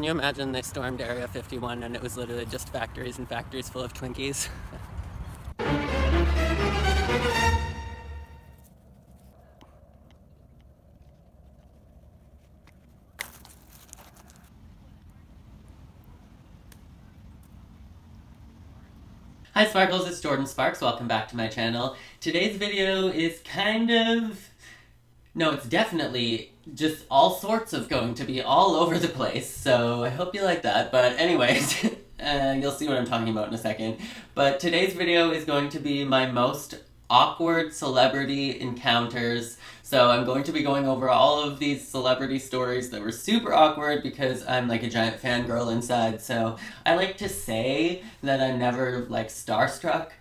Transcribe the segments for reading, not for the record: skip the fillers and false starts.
Can you imagine they stormed Area 51 and it was literally just factories and factories full of Twinkies? Hi Sparkles, it's Jordan Sparks. Welcome back to my channel. Today's video is it's definitely just all sorts of going to be all over the place, so I hope you like that. But anyways, you'll see what I'm talking about in a second. But today's video is going to be my most awkward celebrity encounters. So I'm going to be going over all of these celebrity stories that were super awkward because I'm like a giant fangirl inside. So I like to say that I'm never like starstruck,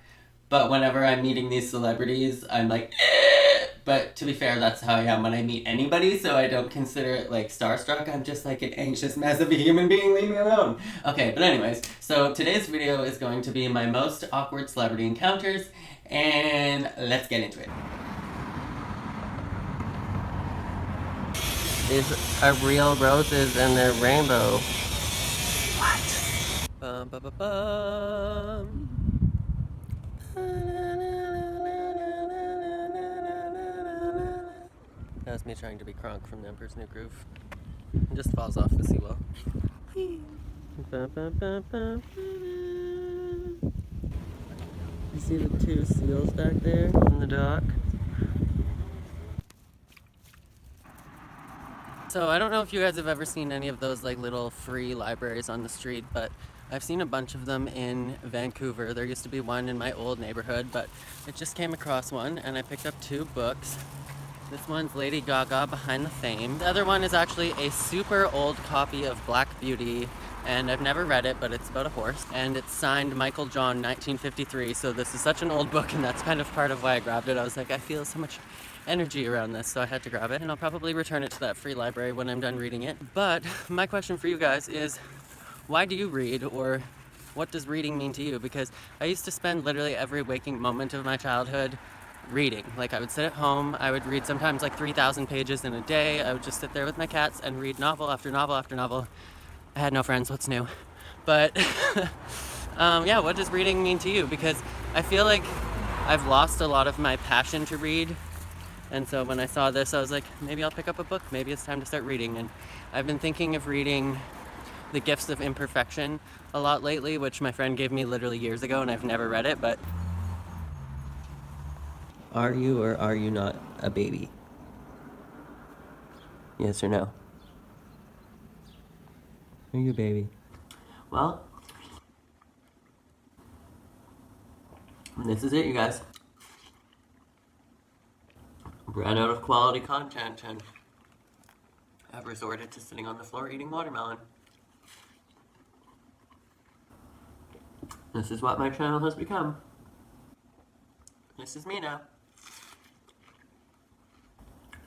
but whenever I'm meeting these celebrities, I'm like, eh! But to be fair, that's how I am when I meet anybody, so I don't consider it like starstruck. I'm just like an anxious mess of a human being, leave me alone. Okay, but anyways, so today's video is going to be my most awkward celebrity encounters, and let's get into it. These are real roses and they're rainbow. What? Bum, bum, bum, bum. That was me trying to be Kronk from The Emperor's New Groove. It just falls off the seawall. You see the two seals back there in the dock? So I don't know if you guys have ever seen any of those like little free libraries on the street, but I've seen a bunch of them in Vancouver. There used to be one in my old neighborhood, but I just came across one and I picked up two books. This one's Lady Gaga Behind the Fame. The other one is actually a super old copy of Black Beauty, and I've never read it, but it's about a horse. And it's signed Michael John 1953, so this is such an old book, and that's kind of part of why I grabbed it. I was like, I feel so much energy around this, so I had to grab it, and I'll probably return it to that free library when I'm done reading it. But my question for you guys is, why do you read, or what does reading mean to you? Because I used to spend literally every waking moment of my childhood reading. Like, I would sit at home, I would read sometimes like 3,000 pages in a day. I would just sit there with my cats and read novel after novel after novel. I had no friends, what's new? But yeah, what does reading mean to you? Because I feel like I've lost a lot of my passion to read, and so when I saw this, I was like, maybe I'll pick up a book, maybe it's time to start reading. And I've been thinking of reading The Gifts of Imperfection a lot lately, which my friend gave me literally years ago, and I've never read it. But are you or are you not a baby? Yes or no? Are you a baby? Well, this is it, you guys. Ran out of quality content and I've resorted to sitting on the floor eating watermelon. This is what my channel has become. This is me now.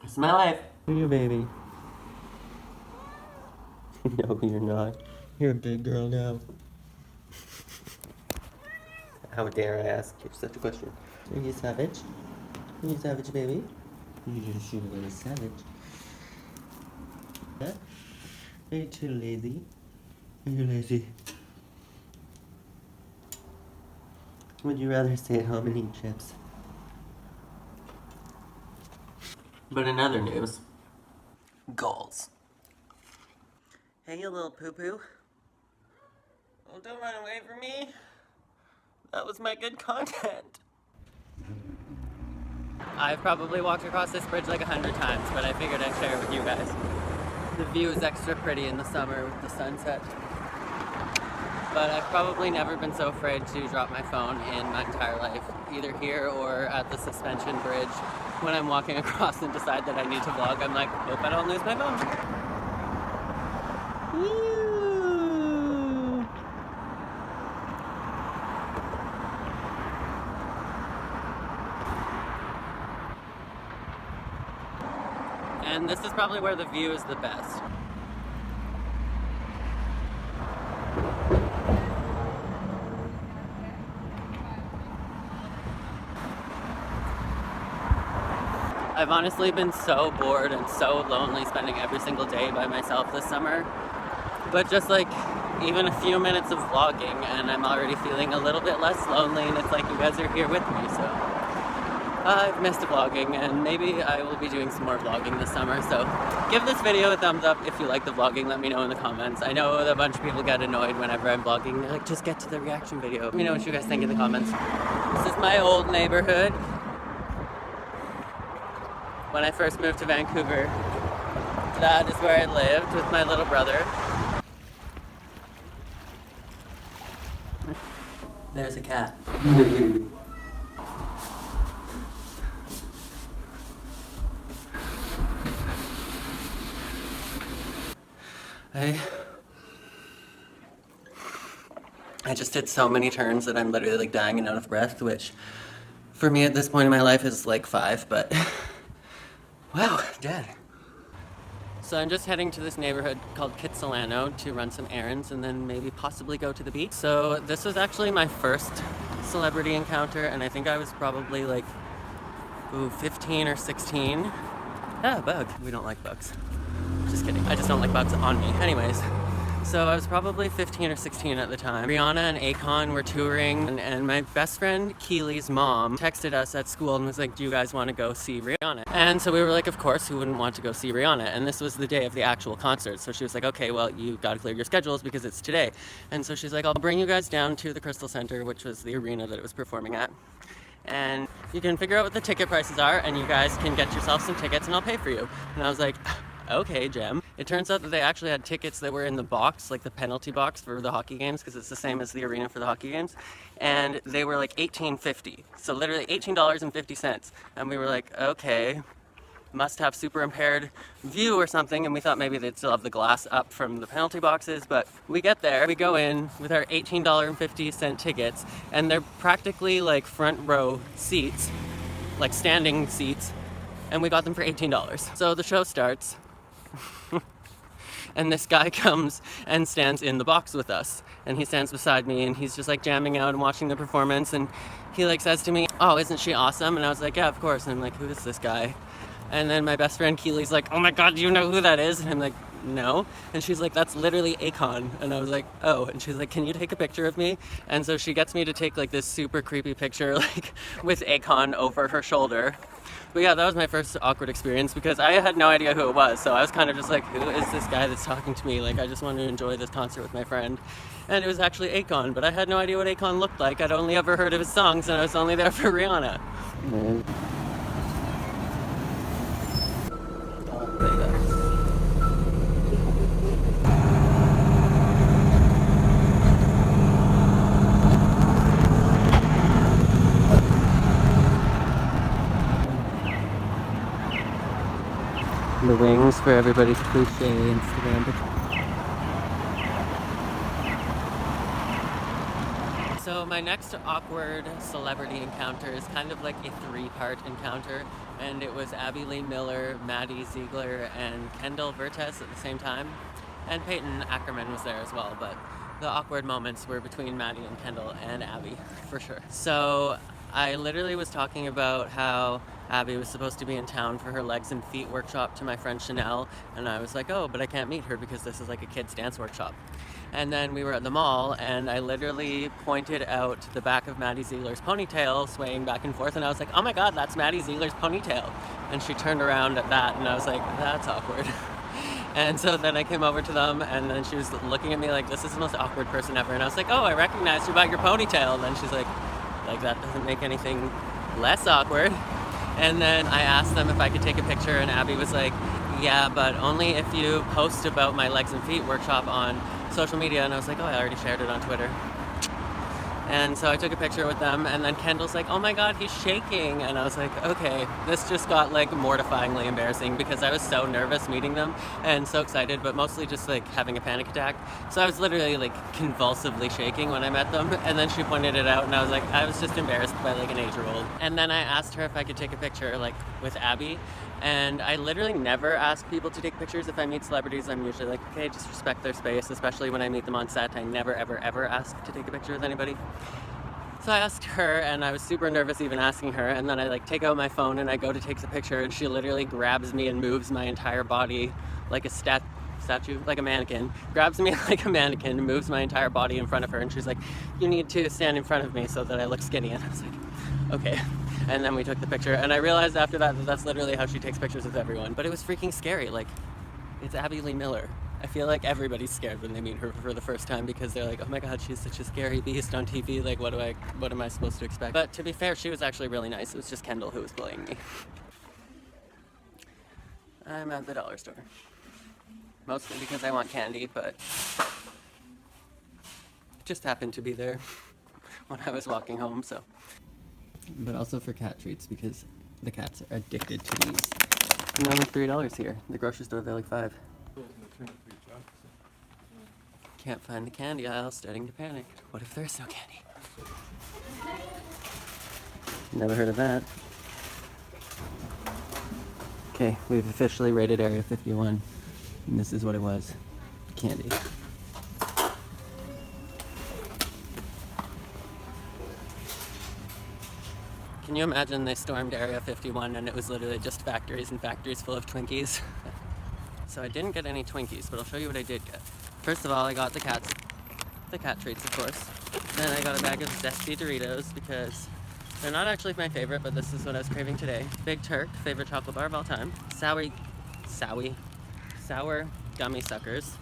This is my life. Are you a baby? No, you're not. You're a big girl now. How dare I ask you such a question? Are you savage? Are you savage, baby? You just shoot a little savage. Huh? Are you too lazy? Are you lazy? Would you rather stay at home and eat chips? But in other news, goals. Hey, you little poo-poo. Oh, don't run away from me. That was my good content. I've probably walked across this bridge like 100 times, but I figured I'd share it with you guys. The view is extra pretty in the summer with the sunset. But I've probably never been so afraid to drop my phone in my entire life, either here or at the suspension bridge. When I'm walking across and decide that I need to vlog, I'm like, hope I don't lose my phone. Woo! And this is probably where the view is the best. I've honestly been so bored and so lonely spending every single day by myself this summer but just like even a few minutes of vlogging and I'm already feeling a little bit less lonely, and it's like you guys are here with me. So I've missed vlogging, and maybe I will be doing some more vlogging this summer. So give this video a thumbs up if you like the vlogging. Let me know in the comments. I know that a bunch of people get annoyed whenever I'm vlogging. They're like, just get to the reaction video. Let me know what you guys think in the comments. This is my old neighborhood. When I first moved to Vancouver, that is where I lived with my little brother. There's a cat. I just did so many turns that I'm literally like dying and out of breath, which for me at this point in my life is like 5, but wow, dead. So I'm just heading to this neighborhood called Kitsilano to run some errands and then maybe possibly go to the beach. So this was actually my first celebrity encounter, and I think I was probably like 15 or 16. Ah, bug. We don't like bugs. Just kidding. I just don't like bugs on me. Anyways, so I was probably 15 or 16 at the time. Rihanna and Akon were touring, and my best friend Keely's mom texted us at school and was like, do you guys want to go see Rihanna? And so we were like, of course, who wouldn't want to go see Rihanna? And this was the day of the actual concert. So she was like, okay, well, you got to clear your schedules because it's today. And so she's like, I'll bring you guys down to the Crystal Center, which was the arena that it was performing at. And you can figure out what the ticket prices are, and you guys can get yourself some tickets and I'll pay for you. And I was like, okay, Jem. It turns out that they actually had tickets that were in the box, like the penalty box for the hockey games, because it's the same as the arena for the hockey games. And they were like $18.50. So literally $18.50. And we were like, okay, must have super impaired view or something. And we thought maybe they'd still have the glass up from the penalty boxes. But we get there, we go in with our $18.50 tickets, and they're practically like front row seats, like standing seats. And we got them for $18. So the show starts. And this guy comes and stands in the box with us, and he stands beside me, and he's just like jamming out and watching the performance, and he like says to me, oh, isn't she awesome? And I was like, yeah, of course. And I'm like, who is this guy? And then my best friend Keely's like, oh my god, do you know who that is? And I'm like, no. And she's like, that's literally Akon. And I was like, oh. And she's like, can you take a picture of me? And so she gets me to take like this super creepy picture like with Akon over her shoulder. But yeah, that was my first awkward experience because I had no idea who it was. So I was kind of just like, who is this guy that's talking to me? Like, I just want to enjoy this concert with my friend. And it was actually Akon, but I had no idea what Akon looked like. I'd only ever heard of his songs, and I was only there for Rihanna. I'll play that. The wings for everybody's cliche Instagram picture. So my next awkward celebrity encounter is kind of like a 3-part encounter, and it was Abby Lee Miller, Maddie Ziegler, and Kendall at the same time. And Peyton Ackerman was there as well, but the awkward moments were between Maddie and Kendall and Abby, for sure. So I literally was talking about how Abby was supposed to be in town for her legs and feet workshop to my friend Chanel, and I was like, oh, but I can't meet her because this is like a kid's dance workshop. And then we were at the mall, and I literally pointed out the back of Maddie Ziegler's ponytail swaying back and forth, and I was like, oh my god, that's Maddie Ziegler's ponytail. And she turned around at that, and I was like, that's awkward. And so then I came over to them, and then she was looking at me like, this is the most awkward person ever. And I was like, oh, I recognized you by your ponytail. And then she's like, that doesn't make anything less awkward. And then I asked them if I could take a picture, and Abby was like, yeah, but only if you post about my legs and feet workshop on social media. And I was like, oh, I already shared it on Twitter. And so I took a picture with them, and then Kendall's like, oh my god, he's shaking. And I was like, okay, this just got like mortifyingly embarrassing because I was so nervous meeting them and so excited, but mostly just like having a panic attack. So I was literally like convulsively shaking when I met them, and then she pointed it out, and I was like, I was just embarrassed by like an 8-year-old. And then I asked her if I could take a picture like with Abby. And I literally never ask people to take pictures. If I meet celebrities, I'm usually like, okay, just respect their space, especially when I meet them on set. I never, ever, ever ask to take a picture with anybody. So I asked her, and I was super nervous even asking her, and then I like take out my phone and I go to take the picture, and she literally grabs me and moves my entire body like a statue, like a mannequin, grabs me like a mannequin, moves my entire body in front of her, and she's like, you need to stand in front of me so that I look skinny. And I was like, okay. And then we took the picture, and I realized after that that that's literally how she takes pictures with everyone. But it was freaking scary. Like, it's Abby Lee Miller. I feel like everybody's scared when they meet her for the first time because they're like, oh my god, she's such a scary beast on TV, like what am I supposed to expect? But to be fair, she was actually really nice. It was just Kendall who was bullying me. I'm at the dollar store. Mostly because I want candy, but it just happened to be there when I was walking home, so. But also for cat treats because the cats are addicted to these. You know, only $3 here. The grocery store, they're like $5. Can't find the candy aisle, starting to panic. What if there's no candy? Never heard of that. Okay, we've officially raided Area 51, and this is what it was. Candy. Can you imagine they stormed Area 51 and it was literally just factories and factories full of Twinkies? So I didn't get any Twinkies, but I'll show you what I did get. First of all, I got the cat treats, of course. Then I got a bag of zesty Doritos because they're not actually my favorite, but this is what I was craving today. Big Turk, favorite chocolate bar of all time. Sour gummy suckers.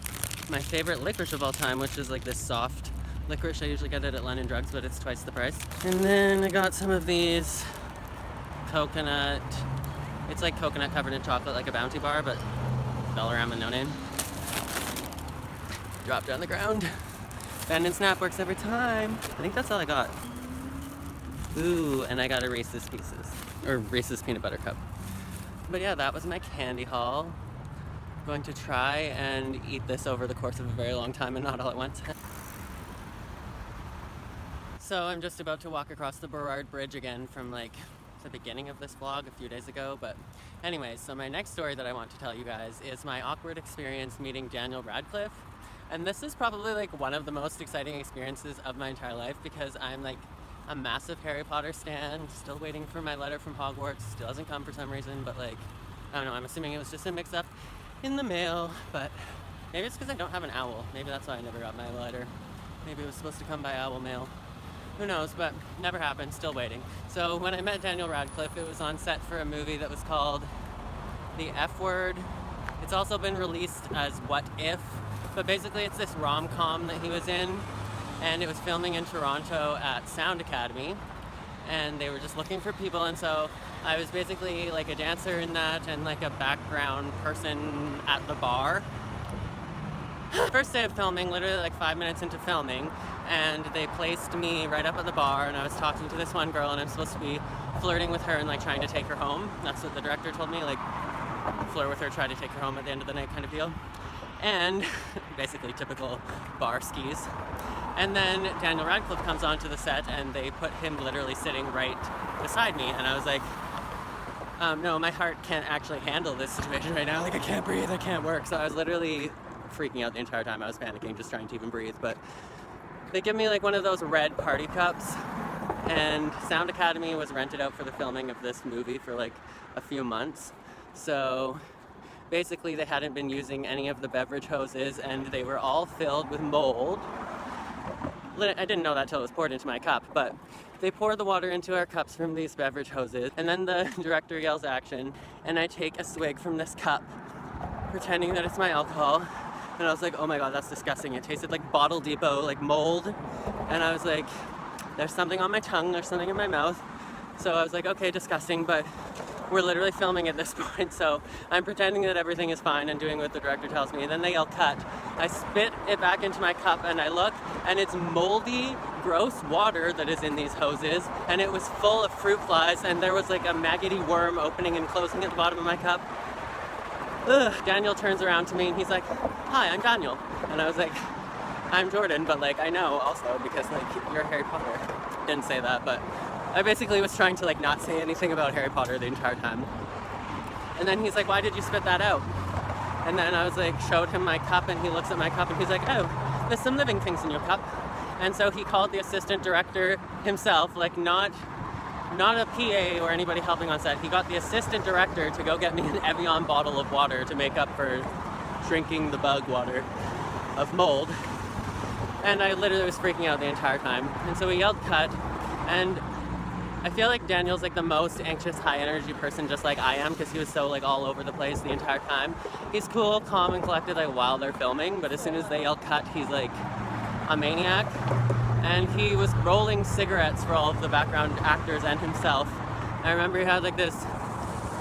My favorite licorice of all time, which is like this soft licorice. I usually get it at London Drugs, but it's twice the price. And then I got some of these coconut. It's like coconut covered in chocolate, like a Bounty bar, but Dollarama, no name. Dropped on the ground. Bend and snap works every time. I think that's all I got. Ooh, and I got a Reese's Pieces, or Reese's Peanut Butter Cup. But yeah, that was my candy haul. I'm going to try and eat this over the course of a very long time and not all at once. So I'm just about to walk across the Burrard Bridge again from like the beginning of this vlog a few days ago. But anyways, so my next story that I want to tell you guys is my awkward experience meeting Daniel Radcliffe. And this is probably like one of the most exciting experiences of my entire life because I'm like a massive Harry Potter stan, still waiting for my letter from Hogwarts, still hasn't come for some reason, but like, I don't know, I'm assuming it was just a mix-up in the mail, but maybe it's because I don't have an owl. Maybe that's why I never got my letter. Maybe it was supposed to come by owl mail. Who knows, but never happened, still waiting. So when I met Daniel Radcliffe, it was on set for a movie that was called The F Word. It's also been released as What If, but basically it's this rom-com that he was in, and it was filming in Toronto at Sound Academy, and they were just looking for people, and so I was basically like a dancer in that and like a background person at the bar. First day of filming, literally like 5 minutes into filming, and they placed me right up at the bar, and I was talking to this one girl, and I'm supposed to be flirting with her and like trying to take her home. That's what the director told me, like flirt with her, try to take her home at the end of the night kind of deal. And basically typical bar skis. And then Daniel Radcliffe comes onto the set and they put him literally sitting right beside me, and I was like, no, my heart can't actually handle this situation right now, like I can't breathe, I can't work. So I was literally freaking out the entire time. I was panicking, just trying to even breathe. But they give me like one of those red party cups, and Sound Academy was rented out for the filming of this movie for like a few months. So basically they hadn't been using any of the beverage hoses, and they were all filled with mold. I didn't know that till it was poured into my cup, but they pour the water into our cups from these beverage hoses, and then the director yells action, and I take a swig from this cup, pretending that it's my alcohol, and I was like, oh my god, that's disgusting. It tasted like Bottle Depot, like mold, and I was like, there's something on my tongue, there's something in my mouth. So I was like, okay, disgusting, but we're literally filming at this point, so I'm pretending that everything is fine and doing what the director tells me, and then they yell cut. I spit it back into my cup, and I look, and it's moldy, gross water that is in these hoses, and it was full of fruit flies, and there was like a maggoty worm opening and closing at the bottom of my cup. Ugh. Daniel turns around to me, and he's like, hi, I'm Daniel. And I was like, I'm Jordan, but like, I know also, because like, you're Harry Potter. Didn't say that, but I basically was trying to like not say anything about Harry Potter the entire time. And then he's like, why did you spit that out? And then I was like, showed him my cup, and he looks at my cup and he's like, oh, there's some living things in your cup. And so he called the assistant director himself, like not a PA or anybody helping on set. He got the assistant director to go get me an Evian bottle of water to make up for drinking the bug water of mold. And I literally was freaking out the entire time. And so we yelled cut, and I feel like Daniel's like the most anxious, high energy person, just like I am, because he was so like all over the place the entire time. He's cool, calm, and collected like while they're filming, but as soon as they yell cut, he's like a maniac. And he was rolling cigarettes for all of the background actors and himself. I remember he had like this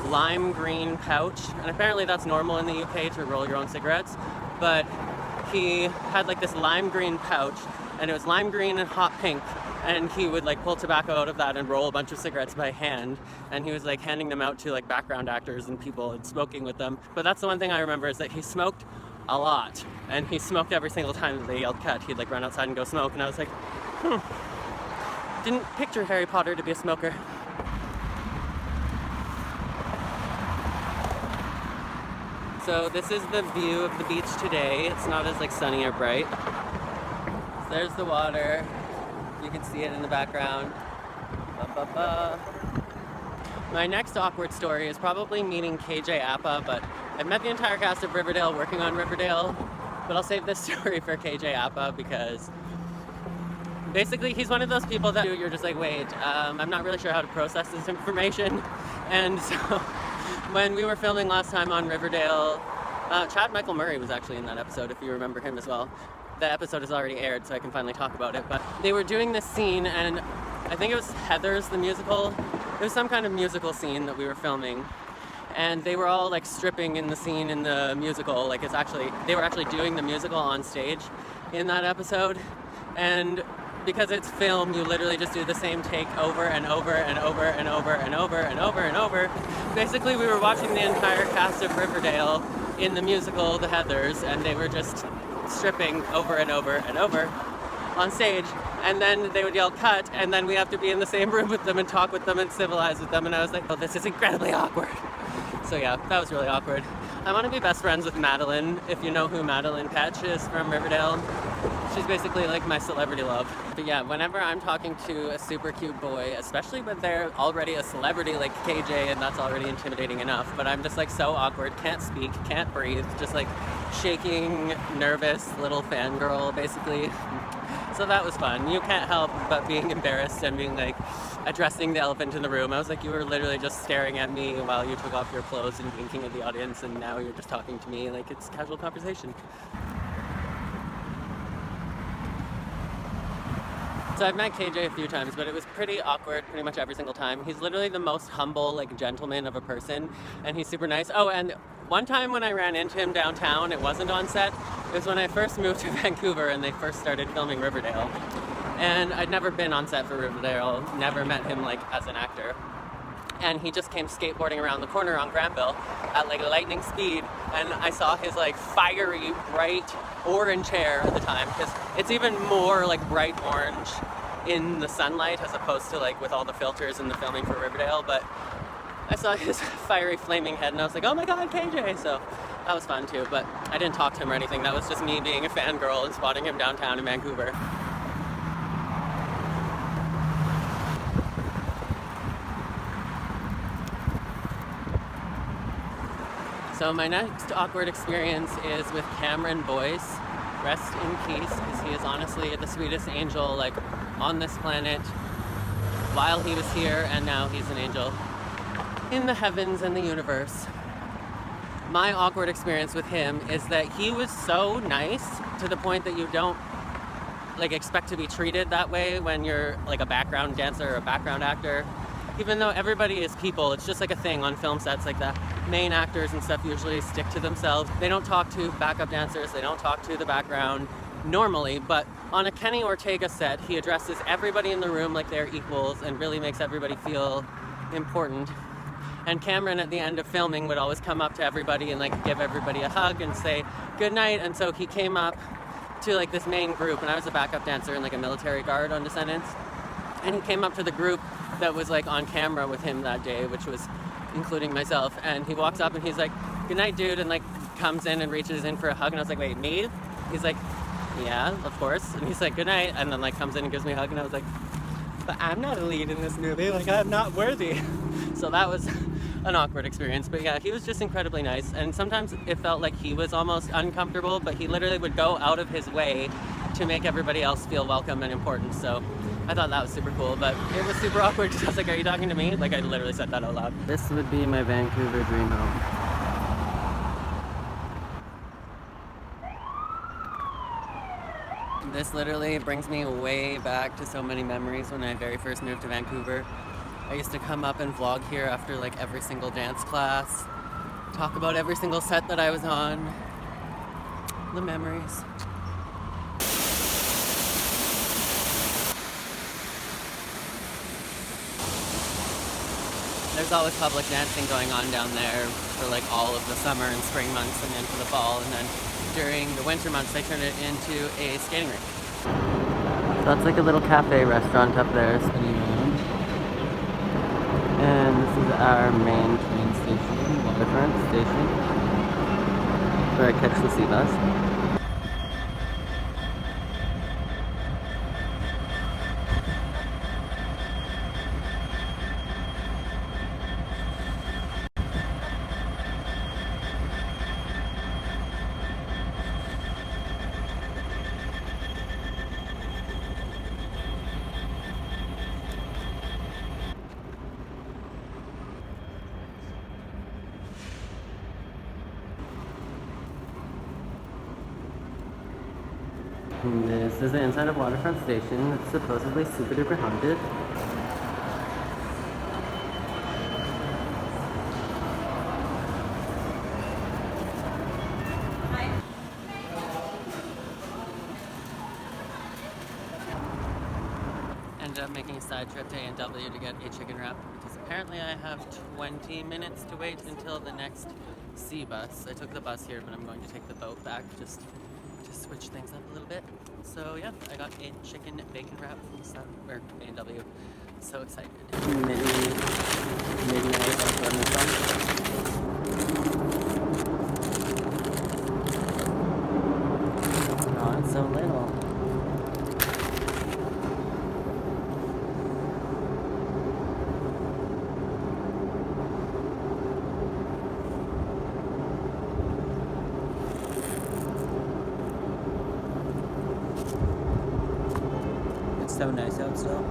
lime green pouch, and apparently that's normal in the UK to roll your own cigarettes, but he had like this lime green pouch, and it was lime green and hot pink, and he would like pull tobacco out of that and roll a bunch of cigarettes by hand, and he was like handing them out to like background actors and people and smoking with them. But that's the one thing I remember, is that he smoked a lot, and he smoked every single time that they yelled cut. He'd like run outside and go smoke, and I was like, didn't picture Harry Potter to be a smoker. So this is the view of the beach today. It's not as like sunny or bright. So there's the water. You can see it in the background. My next awkward story is probably meeting KJ Appa, but I've met the entire cast of Riverdale working on Riverdale, but I'll save this story for KJ Appa because basically he's one of those people that you're just like, wait, I'm not really sure how to process this information. And so when we were filming last time on Riverdale, Chad Michael Murray was actually in that episode, if you remember him as well. The episode has already aired, so I can finally talk about it. But they were doing this scene, and I think it was Heathers, the musical. It was some kind of musical scene that we were filming. And they were all like stripping in the scene in the musical. Like they were actually doing the musical on stage in that episode. And because it's film, you literally just do the same take over and over and over and over and over and over and over. Basically, we were watching the entire cast of Riverdale in the musical, The Heathers, and they were just stripping over and over and over on stage. And then they would yell cut, and then we have to be in the same room with them and talk with them and civilize with them. And I was like, oh, this is incredibly awkward. So yeah, that was really awkward. I want to be best friends with Madeline, if you know who Madeline Petch is from Riverdale. She's basically like my celebrity love. But yeah, whenever I'm talking to a super cute boy, especially when they're already a celebrity like KJ, and that's already intimidating enough, but I'm just like so awkward, can't speak, can't breathe, just like shaking, nervous little fangirl basically. So that was fun. You can't help but being embarrassed and being like, addressing the elephant in the room. I was like, you were literally just staring at me while you took off your clothes and winking at the audience, and now you're just talking to me like it's casual conversation. So I've met KJ a few times, but it was pretty awkward pretty much every single time. He's literally the most humble, like, gentleman of a person, and he's super nice. Oh, and one time when I ran into him downtown, it wasn't on set. It was when I first moved to Vancouver and they first started filming Riverdale. And I'd never been on set for Riverdale, never met him, like, as an actor. And he just came skateboarding around the corner on Granville at, like, lightning speed, and I saw his, like, fiery, bright orange hair at the time, because it's even more, like, bright orange in the sunlight as opposed to, like, with all the filters in the filming for Riverdale. But I saw his fiery flaming head and I was like, oh my god, KJ! So that was fun too, but I didn't talk to him or anything. That was just me being a fangirl and spotting him downtown in Vancouver. So my next awkward experience is with Cameron Boyce. Rest in peace, because he is honestly the sweetest angel, like, on this planet while he was here, and now he's an angel in the heavens and the universe. My awkward experience with him is that he was so nice to the point that you don't, like, expect to be treated that way when you're, like, a background dancer or a background actor. Even though everybody is people, it's just like a thing on film sets, like the main actors and stuff usually stick to themselves. They don't talk to backup dancers, they don't talk to the background normally, but on a Kenny Ortega set, he addresses everybody in the room like they're equals and really makes everybody feel important. And Cameron at the end of filming would always come up to everybody and, like, give everybody a hug and say good night. And so he came up to, like, this main group, and I was a backup dancer and, like, a military guard on Descendants, and he came up to the group that was, like, on camera with him that day, which was including myself, and he walks up and he's like, good night, dude, and, like, comes in and reaches in for a hug, and I was like, wait, me? He's like, yeah, of course. And he's like, good night, and then, like, comes in and gives me a hug, and I was like, but I'm not a lead in this movie, like, I'm not worthy. So that was an awkward experience. But yeah, he was just incredibly nice, and sometimes it felt like he was almost uncomfortable, but he literally would go out of his way to make everybody else feel welcome and important. So I thought that was super cool, but it was super awkward because I was like, are you talking to me? Like, I literally said that out loud. This would be my Vancouver dream home. This literally brings me way back to so many memories when I very first moved to Vancouver. I used to come up and vlog here after like every single dance class, talk about every single set that I was on. The memories. There's always public dancing going on down there for like all of the summer and spring months and into the fall, and then during the winter months they turn it into a skating rink. So that's like a little cafe restaurant up there spinning around. And this is our main train station, Waterfront Station, where I catch the sea bus. This is the inside of Waterfront Station. It's supposedly super duper haunted. Ended up making a side trip to A&W to get a chicken wrap because apparently I have 20 minutes to wait until the next sea bus. I took the bus here, but I'm going to take the boat back just to switch things up a little bit. So yeah, I got a chicken bacon wrap from A&W. So excited. Midnight on this one. Oh, it's so little. So nice out still.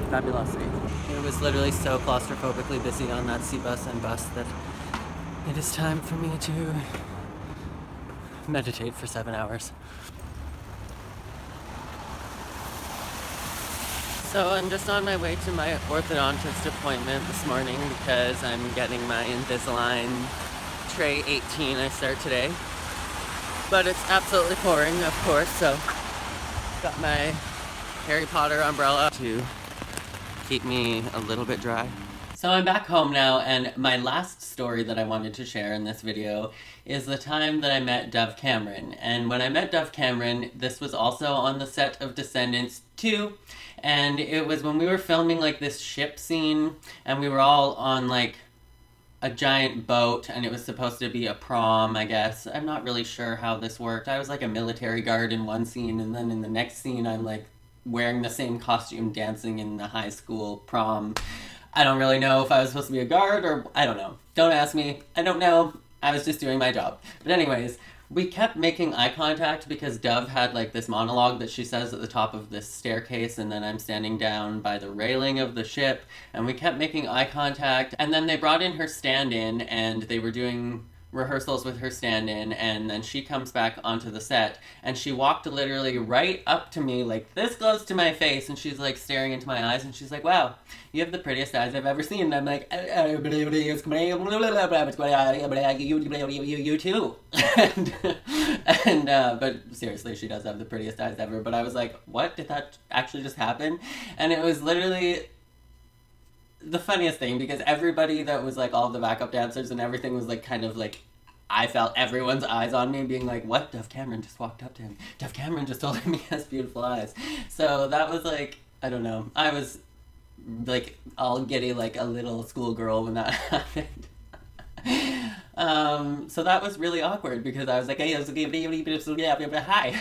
Fabulosity. It was literally so claustrophobically busy on that sea bus and bus that it is time for me to meditate for 7 hours. So I'm just on my way to my orthodontist appointment this morning because I'm getting my Invisalign tray 18 I start today. But it's absolutely pouring, of course, so got my Harry Potter umbrella to keep me a little bit dry. So I'm back home now, and my last story that I wanted to share in this video is the time that I met Dove Cameron. And when I met Dove Cameron, this was also on the set of Descendants 2, and it was when we were filming like this ship scene, and we were all on like a giant boat, and it was supposed to be a prom, I guess. I'm not really sure how this worked. I was like a military guard in one scene, and then in the next scene I'm like wearing the same costume dancing in the high school prom. I don't really know if I was supposed to be a guard or I don't know. Don't ask me. I don't know. I was just doing my job. But anyways, we kept making eye contact because Dove had like this monologue that she says at the top of this staircase, and then I'm standing down by the railing of the ship, and we kept making eye contact, and then they brought in her stand-in, and they were doing rehearsals with her stand-in, and then she comes back onto the set, and she walked literally right up to me, like this close to my face, and she's like staring into my eyes, and she's like, wow, you have the prettiest eyes I've ever seen. And I'm like, you too. But seriously, she does have the prettiest eyes ever. But I was like, what? Did that actually just happen? And it was literally the funniest thing, because everybody that was like all the backup dancers and everything was like kind of like, I felt everyone's eyes on me being like, what? Dove Cameron just walked up to him. Dove Cameron just told him he has beautiful eyes. So that was like, I don't know. I was like all giddy like a little schoolgirl when that happened. So that was really awkward because I was like, hey, hi.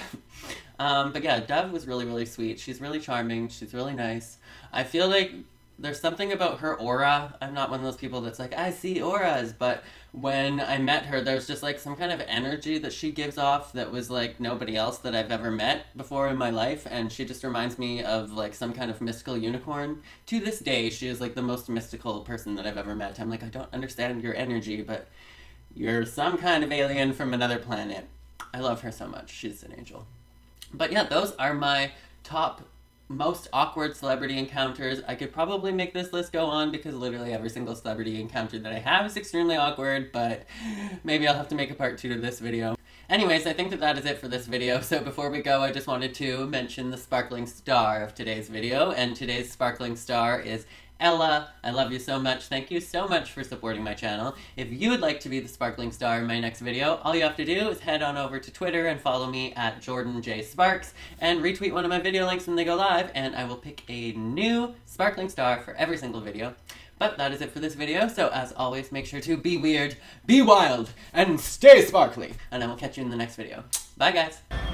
But yeah, Dove was really, really sweet. She's really charming. She's really nice. I feel like there's something about her aura. I'm not one of those people that's like, I see auras, but when I met her, there's just like some kind of energy that she gives off that was like nobody else that I've ever met before in my life, and she just reminds me of like some kind of mystical unicorn. To this day, she is like the most mystical person that I've ever met. I'm like, I don't understand your energy, but you're some kind of alien from another planet. I love her so much. She's an angel. But yeah, those are my top most awkward celebrity encounters. I could probably make this list go on because literally every single celebrity encounter that I have is extremely awkward, but maybe I'll have to make a part 2 to this video. Anyways, I think that is it for this video. So before we go, I just wanted to mention the sparkling star of today's video, and today's sparkling star is Ella. I love you so much. Thank you so much for supporting my channel. If you would like to be the sparkling star in my next video, all you have to do is head on over to Twitter and follow me at JordanJSparks and retweet one of my video links when they go live, and I will pick a new sparkling star for every single video. But that is it for this video, so as always, make sure to be weird, be wild, and stay sparkly, and I will catch you in the next video. Bye, guys!